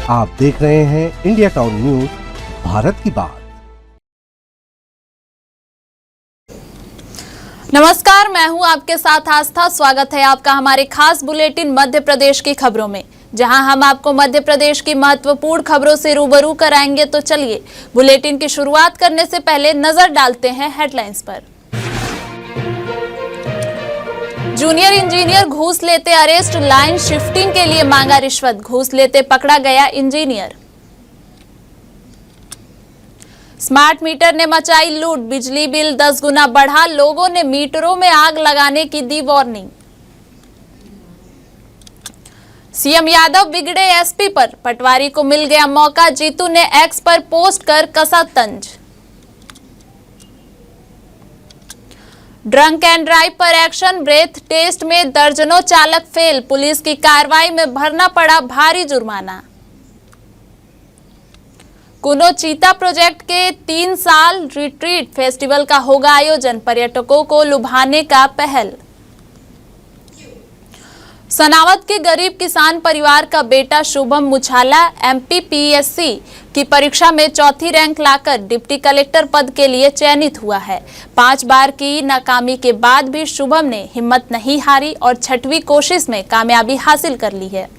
आप देख रहे हैं इंडिया टाउन न्यूज, भारत की बात। नमस्कार, मैं हूं आपके साथ आस्था। स्वागत है आपका हमारे खास बुलेटिन मध्य प्रदेश की खबरों में, जहां हम आपको मध्य प्रदेश की महत्वपूर्ण खबरों से रूबरू कराएंगे। तो चलिए बुलेटिन की शुरुआत करने से पहले नजर डालते हैं हेडलाइंस पर। जूनियर इंजीनियर घूस लेते अरेस्ट, लाइन शिफ्टिंग के लिए मांगा रिश्वत, घूस लेते पकड़ा गया इंजीनियर। स्मार्ट मीटर ने मचाई लूट, बिजली बिल 10 गुना बढ़ा, लोगों ने मीटरों में आग लगाने की दी वार्निंग। सीएम यादव बिगड़े एसपी पर, पटवारी को मिल गया मौका, जीतू ने एक्स पर पोस्ट कर कसा तंज। ड्रंक एंड ड्राइव पर एक्शन, ब्रेथ टेस्ट में दर्जनों चालक फेल, पुलिस की कार्रवाई में भरना पड़ा भारी जुर्माना। कुनो चीता प्रोजेक्ट के 3 साल रिट्रीट फेस्टिवल का होगा आयोजन, पर्यटकों को लुभाने का पहल। सनावद के गरीब किसान परिवार का बेटा शुभम मुछाला एमपीपीएससी की परीक्षा में चौथी रैंक लाकर डिप्टी कलेक्टर पद के लिए चयनित हुआ है। 5 बार की नाकामी के बाद भी शुभम ने हिम्मत नहीं हारी और 6वीं कोशिश में कामयाबी हासिल कर ली है।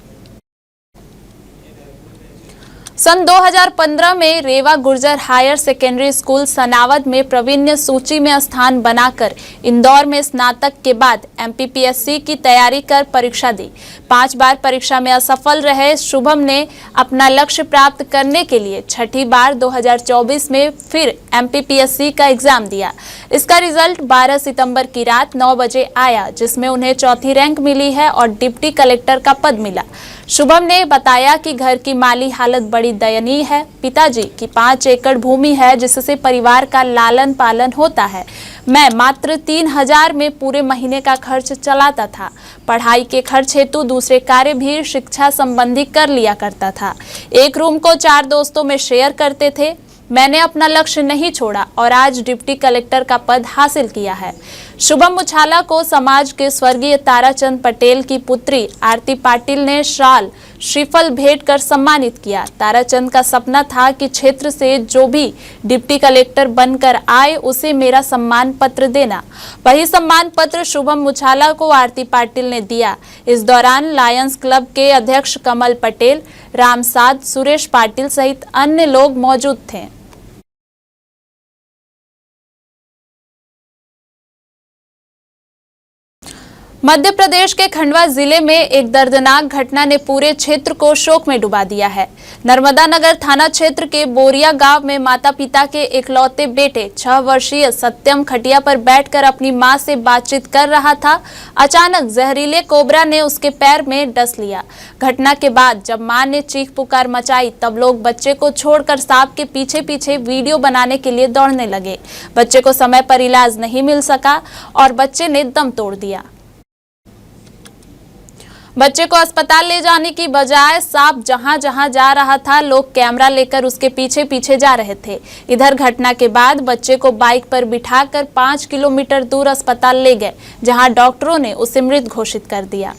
सन 2015 में Reva Gurjar Higher Secondary School Sanawad में प्रवीण्य सूची में स्थान बनाकर इंदौर में स्नातक के बाद एमपीपीएससी की तैयारी कर परीक्षा दी। 5 बार परीक्षा में असफल रहे शुभम ने अपना लक्ष्य प्राप्त करने के लिए 6ठी बार 2024 में फिर एमपीपीएससी का एग्जाम दिया। इसका रिजल्ट 12 सितंबर की रात 9 बजे आया, जिसमें उन्हें चौथी रैंक मिली है और डिप्टी कलेक्टर का पद मिला। शुभम ने बताया कि घर की माली हालत बड़ी दयनीय है। पिताजी की 5 एकड़ भूमि है, जिससे परिवार का लालन पालन होता है। मैं मात्र 3000 में पूरे महीने का खर्च चलाता था। पढ़ाई के खर्च हेतु दूसरे कार्य भी शिक्षा संबंधी कर लिया करता था। एक रूम को 4 दोस्तों में शेयर करते थे। मैंने अपना लक्ष्य नहीं छोड़ा और आज डिप्टी कलेक्टर का पद हासिल किया है। शुभम मुछाला को समाज के स्वर्गीय ताराचंद पटेल की पुत्री आरती पाटिल ने शाल श्रीफल भेंट कर सम्मानित किया। ताराचंद का सपना था कि क्षेत्र से जो भी डिप्टी कलेक्टर बनकर आए उसे मेरा सम्मान पत्र देना। वही सम्मान पत्र शुभम मुछाला को आरती पाटिल ने दिया। इस दौरान लायंस क्लब के अध्यक्ष कमल पटेल, रामसाद, सुरेश पाटिल सहित अन्य लोग मौजूद थे। मध्य प्रदेश के खंडवा जिले में एक दर्दनाक घटना ने पूरे क्षेत्र को शोक में डुबा दिया है। नर्मदा नगर थाना क्षेत्र के बोरिया गांव में माता पिता के इकलौते बेटे 6 वर्षीय सत्यम खटिया पर बैठकर अपनी मां से बातचीत कर रहा था। अचानक जहरीले कोबरा ने उसके पैर में डस लिया। घटना के बाद जब मां ने चीख पुकार मचाई, तब लोग बच्चे को छोड़कर सांप के पीछे पीछे वीडियो बनाने के लिए दौड़ने लगे। बच्चे को समय पर इलाज नहीं मिल सका और बच्चे ने दम तोड़ दिया। बच्चे को अस्पताल ले जाने की बजाय सांप जहां जहां जा रहा था, लोग कैमरा लेकर उसके पीछे पीछे जा रहे थे। इधर घटना के बाद बच्चे को बाइक पर बिठाकर 5 किलोमीटर दूर अस्पताल ले गए, जहां डॉक्टरों ने उसे मृत घोषित कर दिया।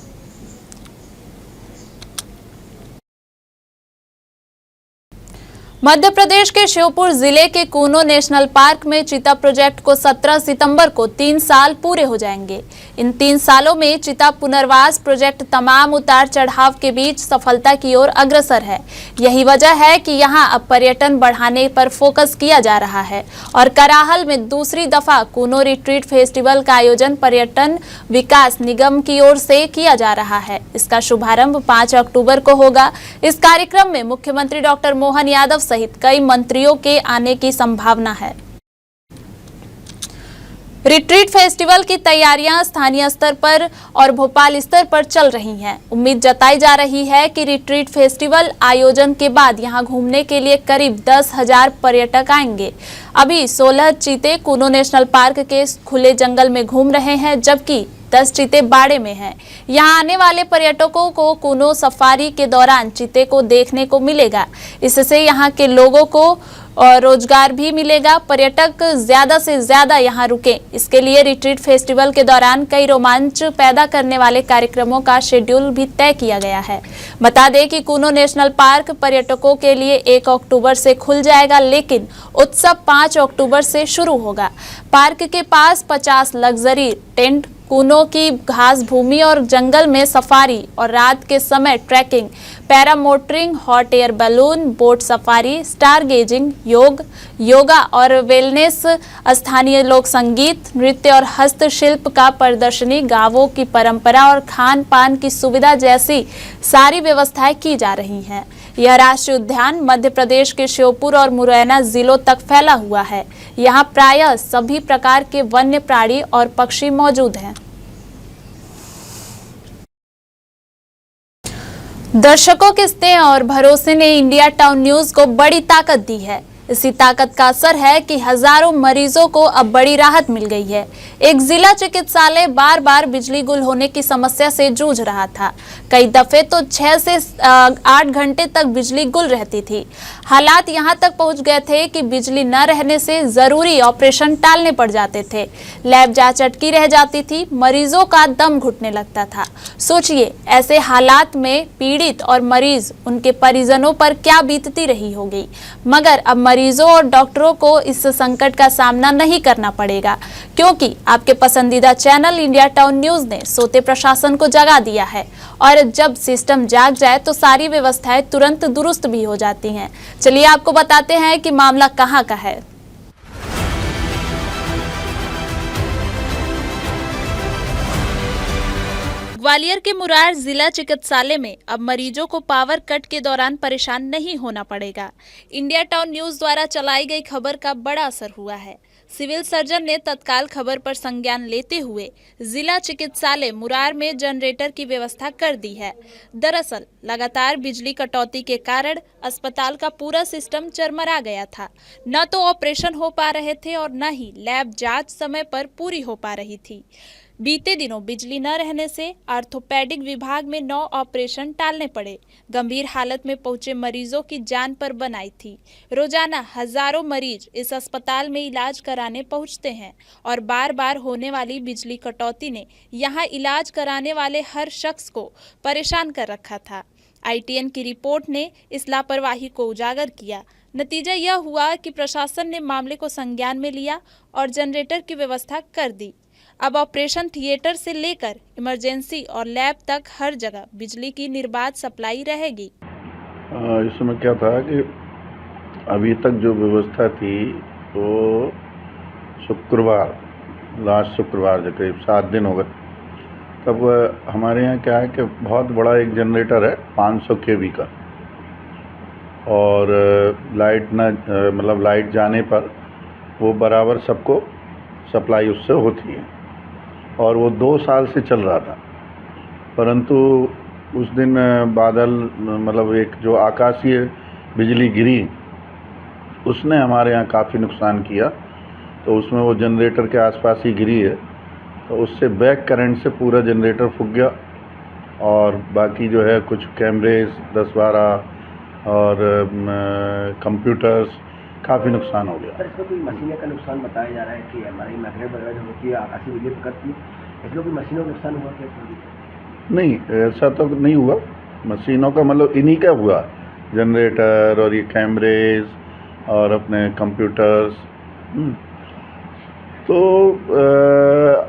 मध्य प्रदेश के श्योपुर जिले के कूनो नेशनल पार्क में चीता प्रोजेक्ट को 17 सितंबर को 3 साल पूरे हो जाएंगे। इन 3 सालों में चीता पुनर्वास प्रोजेक्ट तमाम उतार चढ़ाव के बीच सफलता की ओर अग्रसर है। यही वजह है कि यहां अब पर्यटन बढ़ाने पर फोकस किया जा रहा है और कराहल में दूसरी दफा कूनो रिट्रीट फेस्टिवल का आयोजन पर्यटन विकास निगम की ओर से किया जा रहा है। इसका शुभारंभ 5 अक्टूबर को होगा। इस कार्यक्रम में मुख्यमंत्री डॉक्टर मोहन यादव सहित कई मंत्रियों के आने की संभावना है। रिट्रीट फेस्टिवल की तैयारियां स्थानीय स्तर पर और भोपाल स्तर पर चल रही हैं। उम्मीद जताई जा रही है कि रिट्रीट फेस्टिवल आयोजन के बाद यहां घूमने के लिए करीब 10,000 पर्यटक आएंगे। अभी 16 चीते कूनो नेशनल पार्क के खुले जंगल में घूम रहे हैं, जबकि 10 चीते बाड़े में हैं। यहाँ आने वाले पर्यटकों को कूनो सफारी के दौरान चीते को देखने को मिलेगा। इससे यहाँ के लोगों को और रोजगार भी मिलेगा। पर्यटक ज्यादा से ज्यादा यहाँ रुकें, इसके लिए रिट्रीट फेस्टिवल के दौरान कई रोमांच पैदा करने वाले कार्यक्रमों का शेड्यूल भी तय किया गया है। बता दें कि कूनो नेशनल पार्क पर्यटकों के लिए 1 अक्टूबर से खुल जाएगा, लेकिन उत्सव 5 अक्टूबर से शुरू होगा। पार्क के पास 50 लग्जरी टेंट, कूनो की घास भूमि और जंगल में सफारी और रात के समय trekking, paramotoring, hot air balloon, boat safari, star gazing, yoga और वेलनेस, स्थानीय लोक संगीत, नृत्य और हस्तशिल्प का प्रदर्शनी, गांवों की परंपरा और खान पान की सुविधा जैसी सारी व्यवस्थाएं की जा रही हैं। यह राष्ट्रीय उद्यान मध्य प्रदेश के श्योपुर और मुरैना जिलों तक फैला हुआ है। यहाँ प्रायः सभी प्रकार के वन्य प्राणी और पक्षी मौजूद हैं। दर्शकों के स्नेह और भरोसे ने इंडिया टाउन न्यूज को बड़ी ताकत दी है। इसी ताकत का असर है कि हजारों मरीजों को अब बड़ी राहत मिल गई है। एक जिला चिकित्सालय बार बार बिजली गुल होने की समस्या से जूझ रहा था। कई दफे तो 6 से 8 घंटे तक बिजली गुल रहती थी। हालात यहां तक पहुंच गए थे कि बिजली न रहने से जरूरी ऑपरेशन टालने पड़ जाते थे। लैब जांच अटकी रह जाती थी। मरीजों का दम घुटने लगता था। सोचिए, ऐसे हालात में पीड़ित और मरीज, उनके परिजनों पर क्या बीतती रही होगी। मगर अब मरीजों और डॉक्टरों को इस संकट का सामना नहीं करना पड़ेगा, क्योंकि आपके पसंदीदा चैनल इंडिया टाउन न्यूज ने सोते प्रशासन को जगा दिया है। और जब सिस्टम जाग जाए तो सारी व्यवस्थाएं तुरंत दुरुस्त भी हो जाती हैं। चलिए आपको बताते हैं कि मामला कहां का है। ग्वालियर के मुरार जिला चिकित्सालय में अब मरीजों को पावर कट के दौरान परेशान नहीं होना पड़ेगा। इंडिया टाउन न्यूज द्वारा चलाई गई खबर का बड़ा असर हुआ है। सिविल सर्जन ने तत्काल खबर पर संज्ञान लेते हुए जिला चिकित्सालय मुरार में जनरेटर की व्यवस्था कर दी है। दरअसल लगातार बिजली कटौती के कारण अस्पताल का पूरा सिस्टम चरमरा गया था। न तो ऑपरेशन हो पा रहे थे और न ही लैब जांच समय पर पूरी हो पा रही थी। बीते दिनों बिजली न रहने से ऑर्थोपेडिक विभाग में 9 ऑपरेशन टालने पड़े। गंभीर हालत में पहुंचे मरीजों की जान पर बनाई थी। रोजाना हजारों मरीज इस अस्पताल में इलाज कराने पहुंचते हैं और बार बार होने वाली बिजली कटौती ने यहां इलाज कराने वाले हर शख्स को परेशान कर रखा था। ITN की रिपोर्ट ने इस लापरवाही को उजागर किया। नतीजा यह हुआ कि प्रशासन ने मामले को संज्ञान में लिया और जनरेटर की व्यवस्था कर दी। अब ऑपरेशन थिएटर से लेकर इमरजेंसी और लैब तक हर जगह बिजली की निर्बाध सप्लाई रहेगी। इसमें क्या था कि अभी तक जो व्यवस्था थी वो लास्ट शुक्रवार जो करीब 7 दिन हो गए, तब हमारे यहाँ क्या है कि बहुत बड़ा एक जनरेटर है 500 kV का, और लाइट जाने पर वो बराबर सबको सप्लाई उससे होती है, और वो 2 साल से चल रहा था। परंतु उस दिन बादल एक जो आकाशीय बिजली गिरी, उसने हमारे यहाँ काफ़ी नुकसान किया। तो उसमें वो जनरेटर के आसपास ही गिरी है, तो उससे बैक करंट से पूरा जनरेटर फूक गया, और बाकी जो है कुछ कैमरेज 10-12 और कंप्यूटर्स काफ़ी नुकसान हो गया। सर, इसमें कोई मशीनों का नुकसान बताया जा रहा है कि हमारी मैग्नेट वगैरह जो होती है आकाशीय बिजली पकड़ती है, इसमें कोई मशीनों का नुकसान हुआ क्या? नहीं, ऐसा तो नहीं हुआ। मशीनों का इन्हीं का हुआ, जनरेटर और ये कैमरेज और अपने कंप्यूटर्स। तो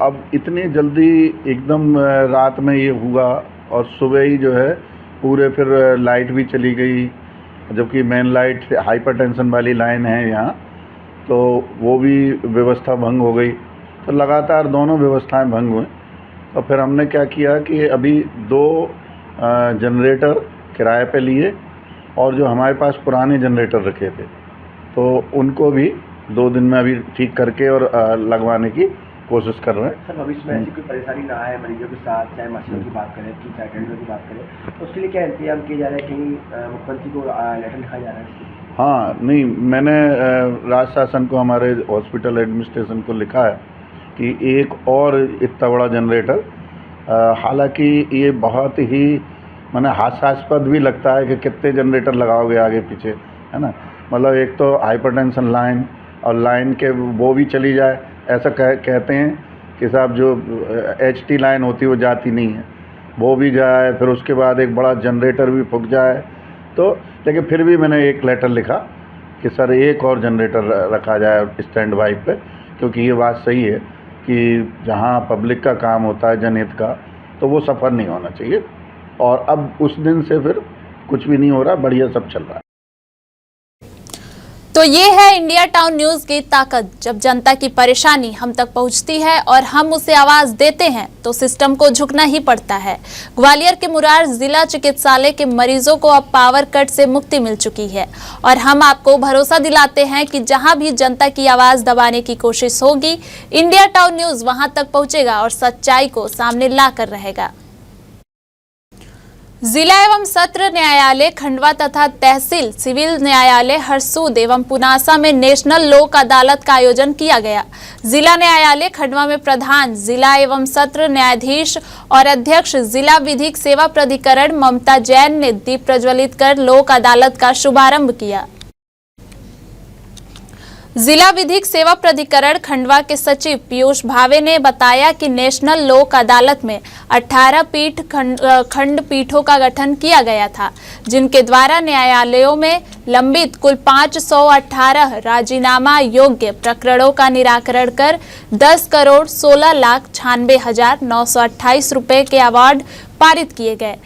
अब इतनी जल्दी एकदम रात में ये हुआ, और सुबह ही जो है पूरे फिर लाइट भी चली गई, जबकि मेन लाइट हाइपरटेंशन वाली लाइन है यहाँ, तो वो भी व्यवस्था भंग हो गई। तो लगातार दोनों व्यवस्थाएं भंग हुई। तो फिर हमने क्या किया कि अभी 2 जनरेटर किराए पे लिए, और जो हमारे पास पुराने जनरेटर रखे थे तो उनको भी 2 दिन में अभी ठीक करके और लगवाने की कोशिश कर रहे हैं। सर, भविष्य में ऐसी कोई परेशानी ना आए मरीजों के साथ, चाहे मशीनों की बात करें कि चाहे टेंडर की बात करें, तो उसके लिए क्या इंतजाम किए जा रहे हैं? कहीं मुख्यमंत्री को लेटर लिखा जा रहा है? हाँ, नहीं, मैंने राज्य शासन को, हमारे हॉस्पिटल एडमिनिस्ट्रेशन को लिखा है, कि एक और इतना बड़ा जनरेटर, हालांकि ये बहुत ही माने हास्यास्पद भी लगता है कि कितने जनरेटर लगाओगे आगे पीछे, है ना। मतलब एक तो हाइपरटेंशन लाइन, और लाइन के वो भी चली जाए, ऐसा कहते हैं कि साहब जो HT लाइन होती है वो जाती नहीं है, वो भी जाए, फिर उसके बाद एक बड़ा जनरेटर भी फूक जाए। तो लेकिन फिर भी मैंने एक लेटर लिखा कि सर एक और जनरेटर रखा जाए स्टैंड बाई पे, क्योंकि ये बात सही है कि जहाँ पब्लिक का काम होता है जनहित का, तो वो सफ़र नहीं होना चाहिए। और अब उस दिन से फिर कुछ भी नहीं हो रहा, बढ़िया सब चल रहा है। तो ये है इंडिया टाउन न्यूज की ताकत। जब जनता की परेशानी हम तक पहुंचती है और हम उसे आवाज देते हैं तो सिस्टम को झुकना ही पड़ता है। ग्वालियर के मुरार जिला चिकित्सालय के मरीजों को अब पावर कट से मुक्ति मिल चुकी है और हम आपको भरोसा दिलाते हैं कि जहां भी जनता की आवाज दबाने की कोशिश होगी, इंडिया टाउन न्यूज वहां तक पहुंचेगा और सच्चाई को सामने लाकर रहेगा। जिला एवं सत्र न्यायालय खंडवा तथा तहसील सिविल न्यायालय हरसूद एवं पुनासा में नेशनल लोक अदालत का आयोजन किया गया। जिला न्यायालय खंडवा में प्रधान जिला एवं सत्र न्यायाधीश और अध्यक्ष जिला विधिक सेवा प्राधिकरण ममता जैन ने दीप प्रज्वलित कर लोक अदालत का शुभारंभ किया। जिला विधिक सेवा प्राधिकरण खंडवा के सचिव पीयूष भावे ने बताया कि नेशनल लोक अदालत में 18 खंड पीठों का गठन किया गया था, जिनके द्वारा न्यायालयों में लंबित कुल 518 राजीनामा योग्य प्रकरणों का निराकरण कर 10,16,96,928 रुपए के अवार्ड पारित किए गए।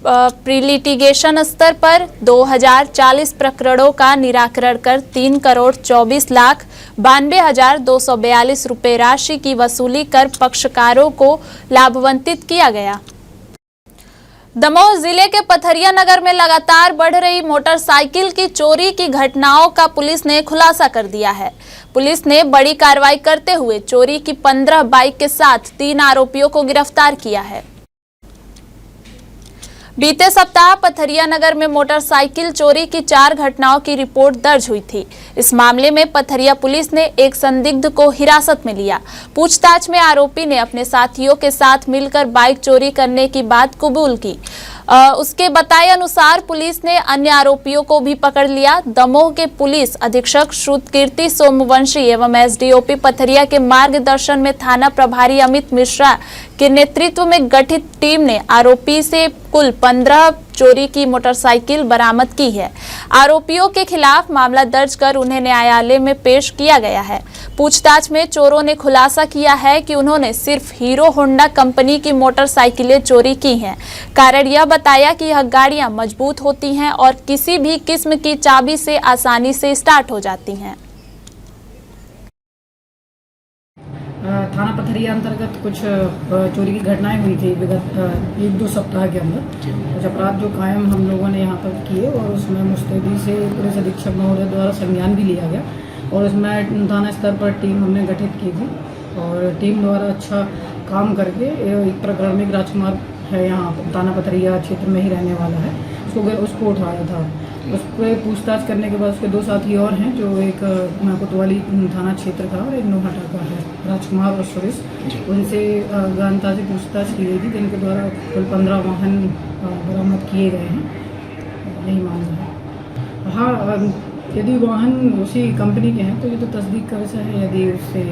प्रीलिटिगेशन स्तर पर 2040 प्रकरणों का निराकरण कर 3,24,92,242 रुपए राशि की वसूली कर पक्षकारों को लाभान्वित किया गया। दमोह जिले के पथरिया नगर में लगातार बढ़ रही मोटरसाइकिल की चोरी की घटनाओं का पुलिस ने खुलासा कर दिया है। पुलिस ने बड़ी कार्रवाई करते हुए चोरी की 15 बाइक के साथ 3 आरोपियों को गिरफ्तार किया है। बीते सप्ताह पथरिया नगर में मोटरसाइकिल चोरी की 4 घटनाओं की रिपोर्ट दर्ज हुई थी। इस मामले में पथरिया पुलिस ने एक संदिग्ध को हिरासत में लिया। पूछताछ में आरोपी ने अपने साथियों के साथ मिलकर बाइक चोरी करने की बात कबूल की। उसके बताए अनुसार पुलिस ने अन्य आरोपियों को भी पकड़ लिया। दमोह के पुलिस अधीक्षक श्रुतकीर्ति सोमवंशी एवं SDOP पथरिया के मार्गदर्शन में थाना प्रभारी अमित मिश्रा के नेतृत्व में गठित टीम ने आरोपी से कुल 15 चोरी की मोटरसाइकिल बरामद की है। आरोपियों के खिलाफ मामला दर्ज कर उन्हें न्यायालय में पेश किया गया है। पूछताछ में चोरों ने खुलासा किया है कि उन्होंने सिर्फ हीरो होंडा कंपनी की मोटरसाइकिलें चोरी की हैं। कारण यह बताया कि यह गाड़ियां मजबूत होती हैं और किसी भी किस्म की चाबी से आसानी से स्टार्ट हो जाती हैं। थाना पथरिया अंतर्गत कुछ चोरी की घटनाएं हुई थी विगत 1-2 सप्ताह के अंदर। कुछ अपराध जो कायम हम लोगों ने यहाँ पर किए और उसमें मुस्तैदी से पुलिस अधीक्षक महोदय द्वारा संज्ञान भी लिया गया और उसमें थाना स्तर पर टीम हमने गठित की थी और टीम द्वारा अच्छा काम करके एक प्रकरण में राजकुमार है, यहाँ थाना पथरिया क्षेत्र में ही रहने वाला है, उसको उठाया था। उस पर पूछताछ करने के बाद उसके 2 साथी और हैं, जो एक कोतवाली थाना क्षेत्र का और एक नोहटा का है, राजकुमार और सुरेश। उनसे गहनता से पूछताछ की गई थी, जिनके द्वारा कुल 15 वाहन बरामद किए गए हैं। यही मामला है। हाँ, यदि वाहन उसी कंपनी के हैं तो ये तो तस्दीक का विषय है। यदि उससे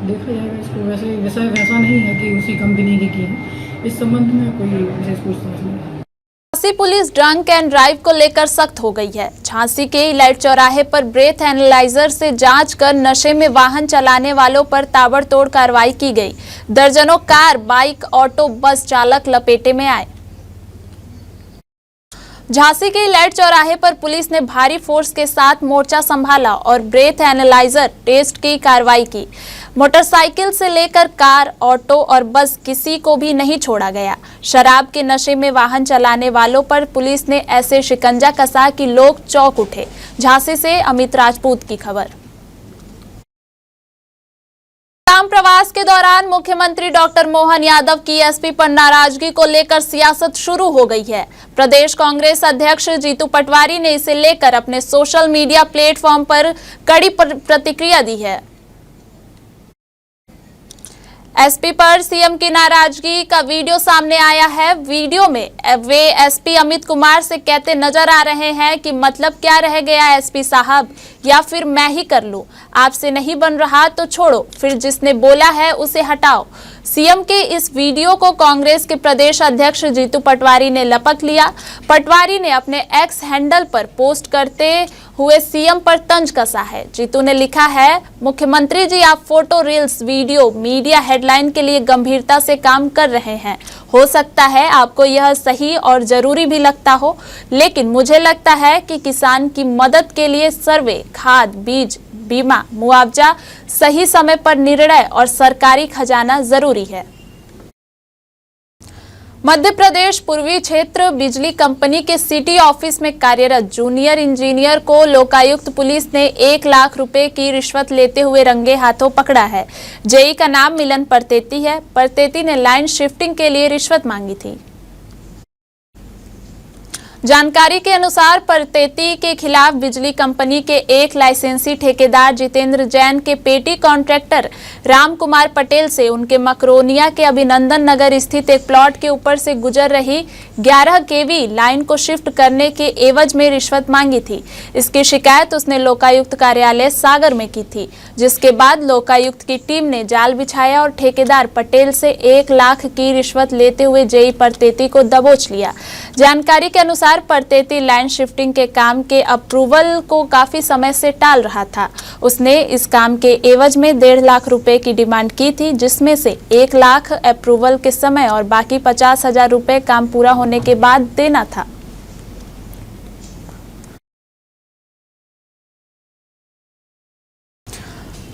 देखा जाएगा, इसको वैसा नहीं है कि उसी कंपनी की है। इस संबंध में कोई विशेष पूछताछ नहीं है। Jhansi police drunk and drive को लेकर सख्त हो गई है। झांसी के इलाइट चौराहे पर ब्रेथ एनालाइजर से जांच कर नशे में वाहन चलाने वालों पर ताबड़तोड़ कार्रवाई की गई। दर्जनों कार, बाइक, ऑटो, बस चालक लपेटे में आए। झांसी के इलाइट चौराहे पर पुलिस ने भारी फोर्स के साथ मोर्चा संभाला और ब्रेथ एनालाइजर टेस्ट की कार्रवाई की। मोटरसाइकिल से लेकर कार, ऑटो और बस किसी को भी नहीं छोड़ा गया। शराब के नशे में वाहन चलाने वालों पर पुलिस ने ऐसे शिकंजा कसा कि लोग चौंक उठे। झांसी से अमित राजपूत की खबर। आसाम प्रवास के दौरान मुख्यमंत्री डॉक्टर मोहन यादव की एसपी पर नाराजगी को लेकर सियासत शुरू हो गई है। प्रदेश कांग्रेस अध्यक्ष जीतू पटवारी ने इसे लेकर अपने सोशल मीडिया प्लेटफॉर्म पर कड़ी प्रतिक्रिया दी है। एसपी पर सीएम की नाराजगी का वीडियो सामने आया है। वीडियो में वे एसपी अमित कुमार से कहते नजर आ रहे हैं कि मतलब क्या रह गया एसपी साहब, या फिर मैं ही कर लूं, आपसे नहीं बन रहा तो छोड़ो, फिर जिसने बोला है उसे हटाओ। सीएम के इस वीडियो को कांग्रेस के प्रदेश अध्यक्ष जीतू पटवारी ने लपक लिया। पटवारी ने अपने एक्स हैंडल पर पोस्ट करते हुए सीएम पर तंज कसा है। जीतू ने लिखा है, मुख्यमंत्री जी आप photo, reels, video, media headline के लिए गंभीरता से काम कर रहे हैं। हो सकता है आपको यह सही और जरूरी भी लगता हो, लेकिन मुझे लगता है कि किसान की मदद के लिए सर्वे, खाद, बीज, बीमा, मुआवजा, सही समय पर निर्णय और सरकारी खजाना जरूरी है। मध्य प्रदेश पूर्वी क्षेत्र बिजली कंपनी के सिटी ऑफिस में कार्यरत जूनियर इंजीनियर को लोकायुक्त पुलिस ने 1 लाख रुपए की रिश्वत लेते हुए रंगे हाथों पकड़ा है। जेई का नाम मिलन परतेती है। परतेती ने लाइन शिफ्टिंग के लिए रिश्वत मांगी थी। जानकारी के अनुसार परतेती के खिलाफ बिजली कंपनी के एक लाइसेंसी ठेकेदार जितेंद्र जैन के पेटी कॉन्ट्रैक्टर राम कुमार पटेल से उनके मकरोनिया के अभिनंदन नगर स्थित एक प्लॉट के ऊपर से गुजर रही 11 केवी लाइन को शिफ्ट करने के एवज में रिश्वत मांगी थी। इसकी शिकायत उसने लोकायुक्त कार्यालय सागर में की थी, जिसके बाद लोकायुक्त की टीम ने जाल बिछाया और ठेकेदार पटेल से 1 लाख की रिश्वत लेते हुए जेई परतेती को दबोच लिया। जानकारी के अनुसार परतेती लाइन शिफ्टिंग के काम के अप्रूवल को काफी समय से टाल रहा था। उसने इस काम के एवज में 1.5 लाख रुपए की डिमांड की थी, जिसमें से 1 लाख अप्रूवल के समय और बाकी 50,000 रुपए काम पूरा होने के बाद देना था।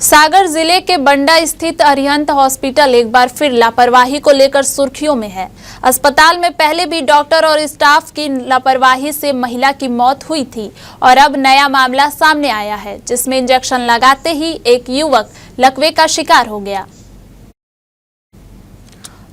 सागर जिले के बंडा स्थित अरिहंत हॉस्पिटल एक बार फिर लापरवाही को लेकर सुर्खियों में है। अस्पताल में पहले भी डॉक्टर और स्टाफ की लापरवाही से महिला की मौत हुई थी और अब नया मामला सामने आया है, जिसमें इंजेक्शन लगाते ही एक युवक लकवे का शिकार हो गया।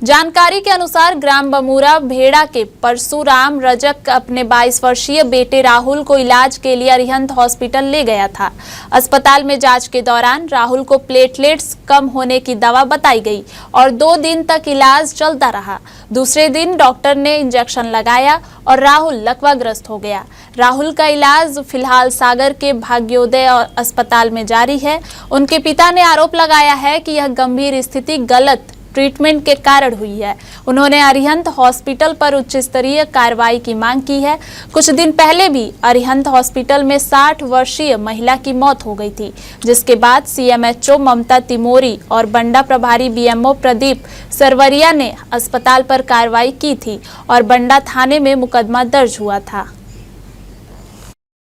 जानकारी के अनुसार ग्राम बमूरा भेड़ा के परशुराम रजक अपने 22 वर्षीय बेटे राहुल को इलाज के लिए अरिहंत हॉस्पिटल ले गया था। अस्पताल में जांच के दौरान राहुल को प्लेटलेट्स कम होने की दवा बताई गई और 2 दिन तक इलाज चलता रहा। दूसरे दिन डॉक्टर ने इंजेक्शन लगाया और राहुल लकवाग्रस्त हो गया। राहुल का इलाज फिलहाल सागर के भाग्योदय अस्पताल में जारी है। उनके पिता ने आरोप लगाया है कि यह गंभीर स्थिति गलत ट्रीटमेंट के कारण हुई है। उन्होंने अरिहंत हॉस्पिटल पर उच्च स्तरीय कार्रवाई की मांग की है। कुछ दिन पहले भी अरिहंत हॉस्पिटल में 60 वर्षीय महिला की मौत हो गई थी, जिसके बाद सीएमएचओ ममता तिमोरी और बंडा प्रभारी बीएमओ प्रदीप सरवरिया ने अस्पताल पर कार्रवाई की थी और बंडा थाने में मुकदमा दर्ज हुआ था।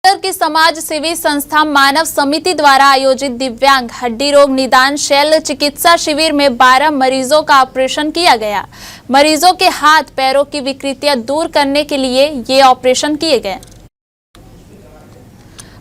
की समाज सेवी संस्था मानव समिति द्वारा आयोजित दिव्यांग हड्डी रोग निदान शल्य चिकित्सा शिविर में 12 मरीजों का ऑपरेशन किया गया। मरीजों के हाथ पैरों की विकृतियां दूर करने के लिए ये ऑपरेशन किए गए।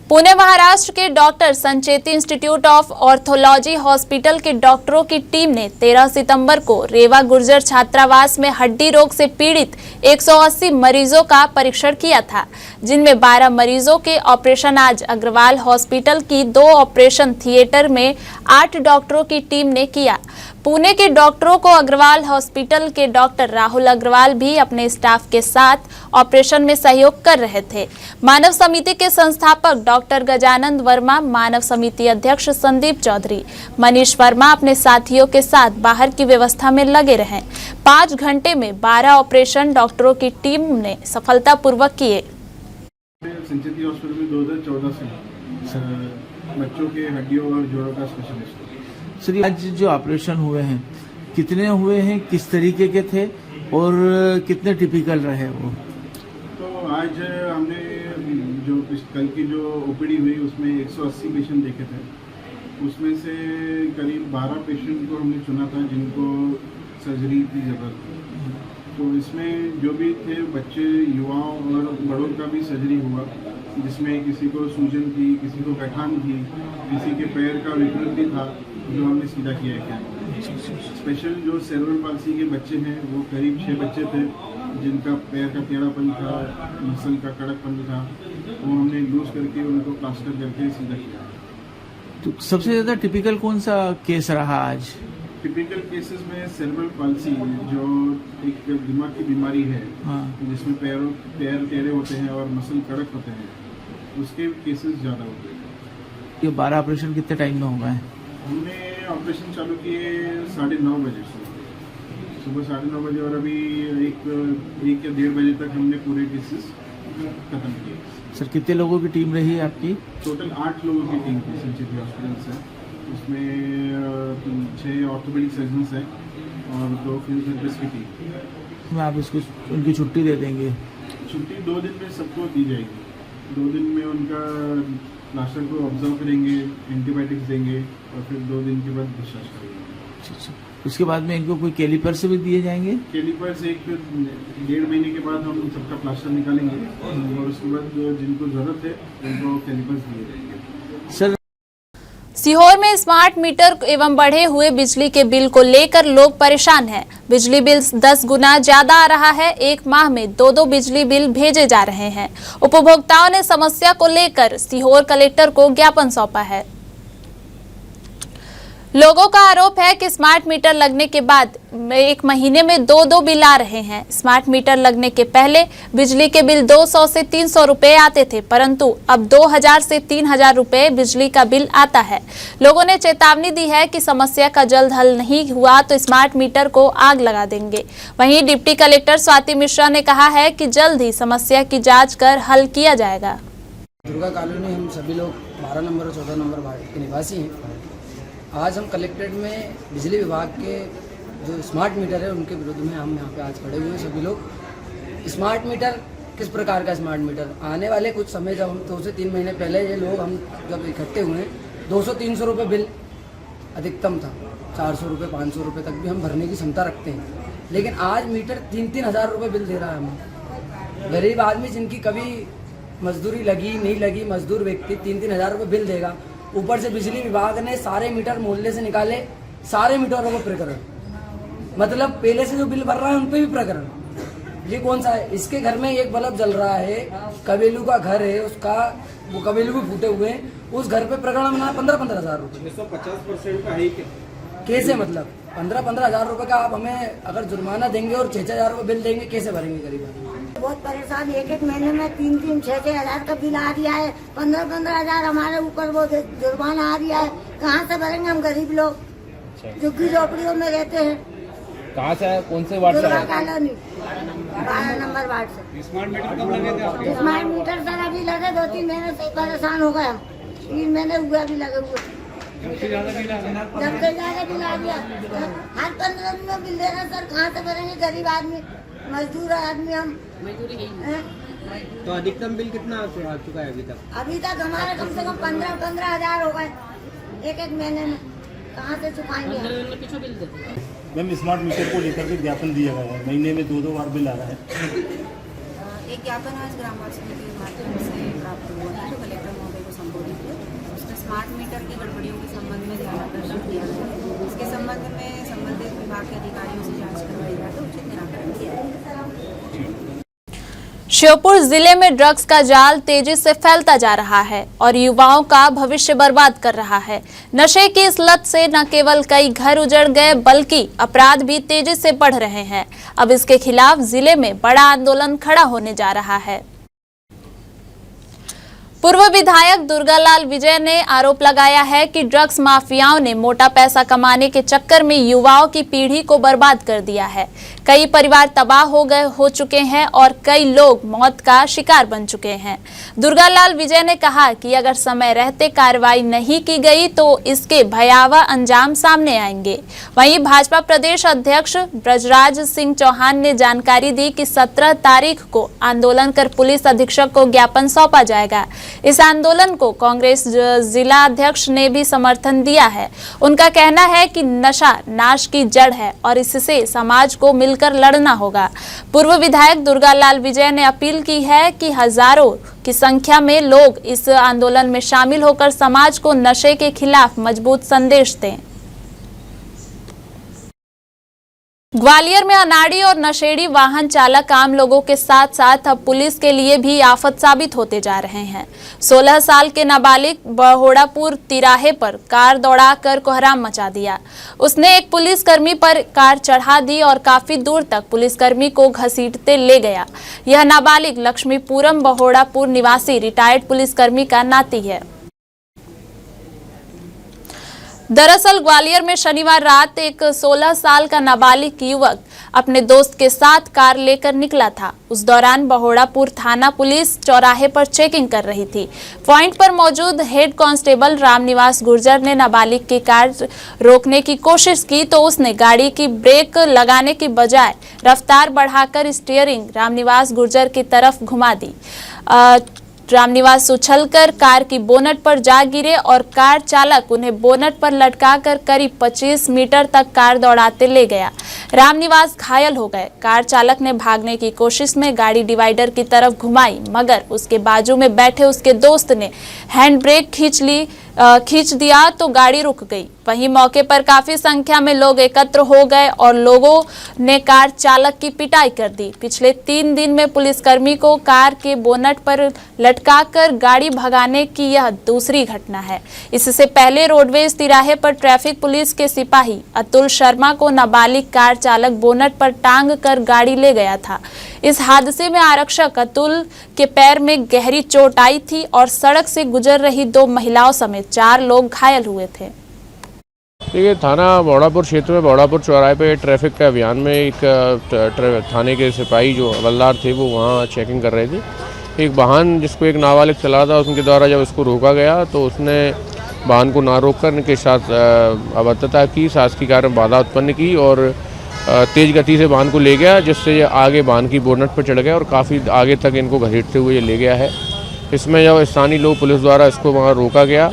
पुणे महाराष्ट्र के doctor Sancheti institute of orthology hospital के डॉक्टरों की टीम ने 13 सितंबर को रेवा गुर्जर छात्रावास में हड्डी रोग से पीड़ित 180 मरीजों का परीक्षण किया था, जिनमें 12 मरीजों के ऑपरेशन आज अग्रवाल हॉस्पिटल की 2 ऑपरेशन थिएटर में 8 डॉक्टरों की टीम ने किया। पुणे के डॉक्टरों को अग्रवाल हॉस्पिटल के डॉक्टर राहुल अग्रवाल भी अपने स्टाफ के साथ ऑपरेशन में सहयोग कर रहे थे। मानव समिति के संस्थापक डॉक्टर गजानंद वर्मा, मानव समिति अध्यक्ष संदीप चौधरी, मनीष वर्मा अपने साथियों के साथ बाहर की व्यवस्था में लगे रहे। 5 घंटे में 12 ऑपरेशन डॉक्टरों की टीम ने सफलतापूर्वक किए। संचेती हॉस्पिटल में 2014 से बच्चों के हड्डियों और जोड़ों का स्पेशलिस्ट। सर, आज जो ऑपरेशन हुए हैं कितने हुए हैं, किस तरीके के थे और कितने टिपिकल रहे वो? तो आज हमने जो कल की जो ओपीडी हुई उसमें 180 पेशेंट देखे थे। उसमें से करीब 12 पेशेंट को हमने चुना था जिनको सर्जरी की ज़रूरत थी। तो इसमें जो भी थे बच्चे, युवाओं और बड़ों का भी सर्जरी हुआ, जिसमें किसी को सूजन थी, किसी को गठान थी, किसी के पैर का विकृति था, जो हमने सीधा किया है। क्या स्पेशल जो सेरेब्रल पाल्सी के बच्चे हैं वो करीब 6 बच्चे थे जिनका पैर का टेढ़ापन था, मसल का कड़कपन था, वो हमने लूज करके उनको प्लास्टर करके सीधा किया। तो सबसे ज़्यादा टिपिकल कौन सा केस रहा आज? टिपिकल केसेस में सेरेब्रल पाल्सी जो एक दिमाग की बीमारी है, हाँ। जिसमें पैर टेढ़े होते हैं और मसल कड़क होते हैं, उसके केसेस ज़्यादा होते हैं। ये 12 ऑपरेशन कितने टाइम में हो गए हैं? हमने ऑपरेशन चालू किए 9:30 बजे से, सुबह 9:30 बजे, और अभी एक या 1:30 बजे तक हमने पूरे केसेस खत्म किए। सर कितने लोगों की टीम रही है आपकी? टोटल 8 लोगों की टीम थी सिटी हॉस्पिटल से। उसमें 6 ऑर्थोपेडिक सर्जन्स हैं और 2 फिजियोथेरेपिस्ट की टीम। मैं आप इसको उनकी छुट्टी दे देंगे? छुट्टी 2 दिन में सबको दी जाएगी। 2 दिन में उनका प्लास्टर को ऑब्जर्व करेंगे, एंटीबायोटिक्स देंगे और फिर 2 दिन के बाद डिस्चार्ज करेंगे। अच्छा, उसके बाद में इनको कोई कैलिपर से भी दिए जाएंगे? कैलिपर से 1-1.5 महीने के बाद हम सबका प्लास्टर निकालेंगे और उसके बाद जिनको ज़रूरत है उनको कैलिपर्स दिए जाएंगे। सर सीहोर में स्मार्ट मीटर एवं बढ़े हुए बिजली के बिल को लेकर लोग परेशान हैं। बिजली बिल 10 गुना ज्यादा आ रहा है। एक माह में 2 बिजली बिल भेजे जा रहे हैं। उपभोक्ताओं ने समस्या को लेकर सीहोर कलेक्टर को ज्ञापन सौंपा है। लोगों का आरोप है कि स्मार्ट मीटर लगने के बाद एक महीने में 2 बिल आ रहे हैं। स्मार्ट मीटर लगने के पहले बिजली के बिल 200 से 300 रुपए आते थे, परंतु अब 2000 से 3000 रुपए बिजली का बिल आता है। लोगों ने चेतावनी दी है कि समस्या का जल्द हल नहीं हुआ तो स्मार्ट मीटर को आग लगा देंगे। वहीं डिप्टी कलेक्टर स्वाति मिश्रा ने कहा है कि जल्द ही समस्या की जाँच कर हल किया जाएगा। दुर्गा कॉलोनी हम सभी लोग 12 नंबर और 14 नंबर वार्ड के निवासी हैं। आज हम कलेक्ट्रेट में बिजली विभाग के जो स्मार्ट मीटर है उनके विरोध में हम यहाँ पे आज खड़े हुए हैं सभी लोग। स्मार्ट मीटर किस प्रकार का स्मार्ट मीटर, आने वाले कुछ समय जब हम 2 से 3 महीने पहले ये लोग हम जब इकट्ठे हुए 200-300 रुपये बिल अधिकतम था, 400 रुपये 500 रुपये तक भी हम भरने की क्षमता रखते हैं। लेकिन आज मीटर 3-3 हज़ार रुपये बिल दे रहा है हमें। गरीब आदमी जिनकी कभी मजदूरी लगी नहीं लगी, मजदूर व्यक्ति 3-3 हज़ार रुपये बिल देगा। ऊपर से बिजली विभाग ने सारे मीटर मोहल्ले से निकाले, सारे मीटरों को प्रकरण, मतलब पहले से जो बिल भर रहा है उन पे भी प्रकरण। ये कौन सा है? इसके घर में एक बल्ब जल रहा है, कबीलू का घर है, उसका वो कबीलू भी फूटे हुए हैं, उस घर पे प्रकरण बना 15-15 हज़ार रुपये। 150% का है कैसे, मतलब 15-15 हज़ार रुपये का आप हमें अगर जुर्माना देंगे और 6-6 हज़ार रुपये बिल देंगे, कैसे भरेंगे गरीब आदमी? बहुत परेशान, एक महीने में 3-3, 6-6 हज़ार का बिल आ रहा है, 15-15 हज़ार हमारे ऊपर वो जुर्माना आ रहा है। कहाँ से भरेंगे हम गरीब लोग जो कि झोपड़ियों में रहते हैं? कहाँ से है, कौन से वार्ड से? दुर्गा कॉलोनी 12 नंबर वार्ड से। स्मार्ट मीटर कब लगे थे आपके? स्मार्ट मीटर सर अभी लगे 2-3 महीने से परेशान हो गए हम। 3 महीने हुए अभी लगे हुए। सबसे ज्यादा बिल आ गया? सबसे ज्यादा बिल आ गया। हर 15 दिन में बिल दे रहे सर, कहाँ से भरेंगे गरीब आदमी, मजदूर आदमी हम। तो अधिकतम बिल कितना आ चुका है अभी तक? अभी तक हमारे कम से कम 15-15 हज़ार हो गए एक महीने में। कहाँ से चुकाएंगे? मैम स्मार्ट मीटर को लेकर के ज्ञापन दिया गया है, महीने में 2 बार बिल आ रहा है। एक ज्ञापन आज ग्राम वासियों के माध्यम से प्राप्त हुआ है जो कलेक्टर महोदय को संबोधित है। उसमें स्मार्ट मीटर की गड़बड़ियों के संबंध में ध्यान आकर्षित किया गया है। इसके संबंध में संबंधित विभाग के अधिकारियों से जांच करवाई जाए तो उचित निराकरण किया जाएगा। श्योपुर जिले में ड्रग्स का जाल तेजी से फैलता जा रहा है और युवाओं का भविष्य बर्बाद कर रहा है। नशे की इस लत से न केवल कई घर उजड़ गए बल्कि अपराध भी तेजी से बढ़ रहे हैं। अब इसके खिलाफ जिले में बड़ा आंदोलन खड़ा होने जा रहा है। पूर्व विधायक दुर्गालाल विजय ने आरोप लगाया है कि ड्रग्स माफियाओं ने मोटा पैसा कमाने के चक्कर में युवाओं की पीढ़ी को बर्बाद कर दिया है। कई परिवार तबाह हो चुके हैं और कई लोग मौत का शिकार बन चुके हैं। दुर्गालाल विजय ने कहा कि अगर समय रहते कार्रवाई नहीं की गई तो इसके भयावह अंजाम सामने आएंगे। वहीं भाजपा प्रदेश अध्यक्ष ब्रजराज सिंह चौहान ने जानकारी दी कि 17 तारीख को आंदोलन कर पुलिस अधीक्षक को ज्ञापन सौंपा जाएगा। इस आंदोलन को कांग्रेस जिला अध्यक्ष ने भी समर्थन दिया है। उनका कहना है कि नशा नाश की जड़ है और इससे समाज को मिलकर लड़ना होगा। पूर्व विधायक दुर्गालाल विजय ने अपील की है कि हजारों की संख्या में लोग इस आंदोलन में शामिल होकर समाज को नशे के खिलाफ मजबूत संदेश दें। ग्वालियर में अनाड़ी और नशेड़ी वाहन चालक आम लोगों के साथ साथ अब पुलिस के लिए भी आफत साबित होते जा रहे हैं। 16 साल के नाबालिग बहोड़ापुर तिराहे पर कार दौड़ाकर कोहराम मचा दिया। उसने एक पुलिसकर्मी पर कार चढ़ा दी और काफी दूर तक पुलिसकर्मी को घसीटते ले गया। यह नाबालिग लक्ष्मीपुरम बहोड़ापुर निवासी रिटायर्ड पुलिसकर्मी का नाती है। दरअसल ग्वालियर में शनिवार रात एक 16 साल का नाबालिग युवक अपने दोस्त के साथ कार लेकर निकला था। उस दौरान बहोड़ापुर थाना पुलिस चौराहे पर चेकिंग कर रही थी। पॉइंट पर मौजूद हेड कांस्टेबल रामनिवास गुर्जर ने नाबालिग की कार रोकने की कोशिश की तो उसने गाड़ी की ब्रेक लगाने की बजाय रफ्तार बढ़ाकर स्टीयरिंग रामनिवास गुर्जर की तरफ घुमा दी। रामनिवास उछलकर कार की बोनट पर जा गिरे और कार चालक उन्हें बोनट पर लटकाकर करीब 25 मीटर तक कार दौड़ाते ले गया। रामनिवास घायल हो गए। कार चालक ने भागने की कोशिश में गाड़ी डिवाइडर की तरफ घुमाई, मगर उसके बाजू में बैठे उसके दोस्त ने हैंड ब्रेक खींच दिया तो गाड़ी रुक गई। वहीं मौके पर काफी संख्या में लोग एकत्र हो गए और लोगों ने कार चालक की पिटाई कर दी। पिछले 3 दिन में पुलिसकर्मी को कार के बोनट पर लटकाकर गाड़ी भगाने की यह दूसरी घटना है। इससे पहले रोडवेज तिराहे पर ट्रैफिक पुलिस के सिपाही अतुल शर्मा को नाबालिग कार चालक बोनट पर टांग कर गाड़ी ले गया था। इस हादसे में आरक्षक अतुल के पैर में गहरी चोट आई थी और सड़क से गुजर रही 2 महिलाओं समेत 4 लोग घायल हुए थे। देखिए, थाना बहोड़ापुर क्षेत्र में बहोड़ापुर चौराहे पे ट्रैफिक के अभियान में एक थाने के सिपाही जो हवलदार थे वो वहाँ चेकिंग कर रहे थे। एक वाहन जिसको एक नाबालिग चला था उनके द्वारा जब उसको रोका गया तो उसने वाहन को ना रोककर उनके साथ अभद्रता की, शासकीय कार्य में बाधा उत्पन्न की और तेज़ गति से वाहन को ले गया, जिससे ये आगे वाहन की बोनट पर चढ़ गया और काफ़ी आगे तक इनको घसीटते हुए ये ले गया है। इसमें जब स्थानीय लोग पुलिस द्वारा इसको वहाँ रोका गया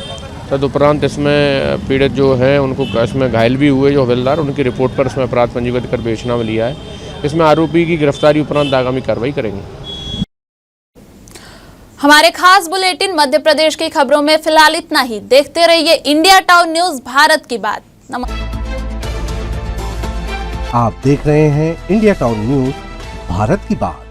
तदुपरांत इसमें पीड़ित जो हैं उनको इसमें घायल भी हुए जो हवलदार, उनकी रिपोर्ट पर इसमें अपराध पंजीबद्ध कर बेचना में लिया है। इसमें आरोपी की गिरफ्तारी उपरांत आगामी कार्रवाई करेंगे। हमारे खास बुलेटिन मध्य प्रदेश की खबरों में फिलहाल इतना ही। देखते रहिए इंडिया टाउन न्यूज, भारत की बात। आप देख रहे हैं इंडिया टाउन न्यूज, भारत की बात।